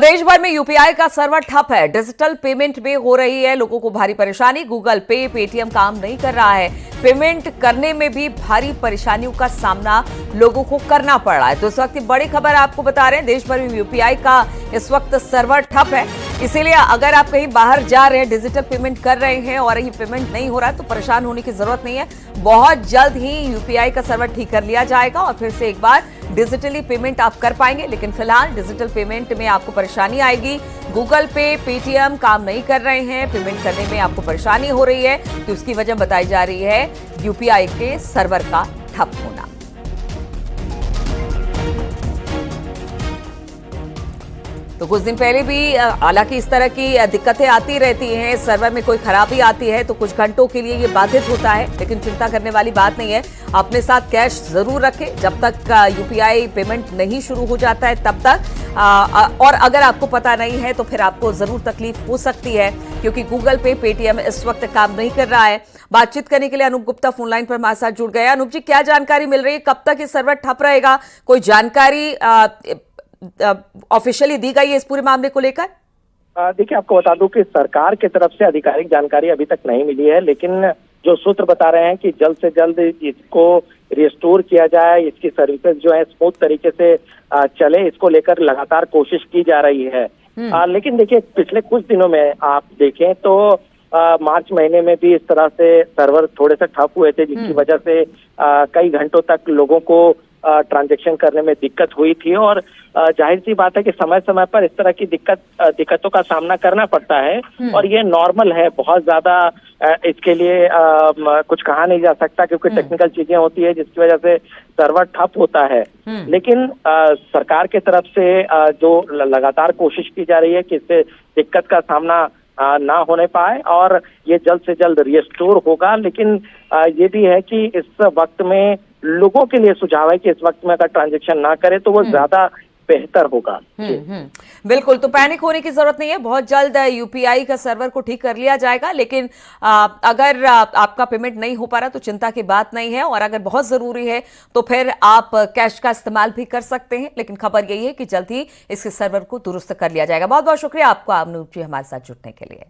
देश भर में यूपीआई का सर्वर ठप है। डिजिटल पेमेंट में हो रही है लोगों को भारी परेशानी। गूगल पे, पेटीएम काम नहीं कर रहा है। पेमेंट करने में भी भारी परेशानियों का सामना लोगों को करना पड़ रहा है। तो इस वक्त की बड़ी खबर आपको बता रहे हैं, देश भर में यूपीआई का इस वक्त सर्वर ठप है। इसीलिए अगर आप कहीं बाहर जा रहे हैं, डिजिटल पेमेंट कर रहे हैं और ये पेमेंट नहीं हो रहा है तो परेशान होने की जरूरत नहीं है। बहुत जल्द ही यूपीआई का सर्वर ठीक कर लिया जाएगा और फिर से एक बार डिजिटली पेमेंट आप कर पाएंगे। लेकिन फिलहाल डिजिटल पेमेंट में आपको परेशानी आएगी। गूगल पे, पेटीएम काम नहीं कर रहे हैं। पेमेंट करने में आपको परेशानी हो रही है तो उसकी वजह बताई जा रही है यूपीआई के सर्वर का ठप होना। तो कुछ दिन पहले भी हालांकि इस तरह की दिक्कतें आती रहती हैं, सर्वर में कोई खराबी आती है तो कुछ घंटों के लिए ये बाधित होता है। लेकिन चिंता करने वाली बात नहीं है। अपने साथ कैश जरूर रखें जब तक यूपीआई पेमेंट नहीं शुरू हो जाता है तब तक। और अगर आपको पता नहीं है तो फिर आपको जरूर तकलीफ हो सकती है क्योंकि गूगल पे, पेटीएम इस वक्त काम नहीं कर रहा है। बातचीत करने के लिए अनूप गुप्ता फोनलाइन पर हमारे साथ जुड़ गए। अनूप जी, क्या जानकारी मिल रही है? कब तक ये सर्वर ठप रहेगा? कोई जानकारी ऑफिशियली दी गई है इस पूरे मामले को लेकर? देखिए, आपको बता दूं कि सरकार की तरफ से आधिकारिक जानकारी अभी तक नहीं मिली है, लेकिन जो सूत्र बता रहे हैं कि जल्द से जल्द इसको रिस्टोर किया जाए, इसकी सर्विसेज जो है स्मूथ तरीके से चले, इसको लेकर लगातार कोशिश की जा रही है। लेकिन देखिए, पिछले कुछ दिनों में आप देखें तो मार्च महीने में भी इस तरह से सर्वर थोड़े से ठप हुए थे, जिसकी वजह से कई घंटों तक लोगों को ट्रांजैक्शन करने में दिक्कत हुई थी। और जाहिर सी बात है कि समय समय पर इस तरह की दिक्कतों का सामना करना पड़ता है और ये नॉर्मल है। बहुत ज्यादा इसके लिए कुछ कहा नहीं जा सकता क्योंकि टेक्निकल चीजें होती है जिसकी वजह से सर्वर ठप होता है। लेकिन सरकार की तरफ से जो लगातार कोशिश की जा रही है कि इससे दिक्कत का सामना ना होने पाए और ये जल्द से जल्द रिस्टोर होगा। लेकिन ये भी है कि इस वक्त में लोगों के लिए सुझाव है कि इस वक्त में अगर ट्रांजैक्शन ना करे तो वो ज्यादा बेहतर होगा। बिल्कुल, तो पैनिक होने की जरूरत नहीं है। बहुत जल्द यूपीआई का सर्वर को ठीक कर लिया जाएगा। लेकिन अगर आपका पेमेंट नहीं हो पा रहा तो चिंता की बात नहीं है और अगर बहुत जरूरी है तो फिर आप कैश का इस्तेमाल भी कर सकते हैं। लेकिन खबर यही है कि जल्द ही इसके सर्वर को दुरुस्त कर लिया जाएगा। बहुत बहुत शुक्रिया आपका अनूप जी हमारे साथ जुड़ने के लिए।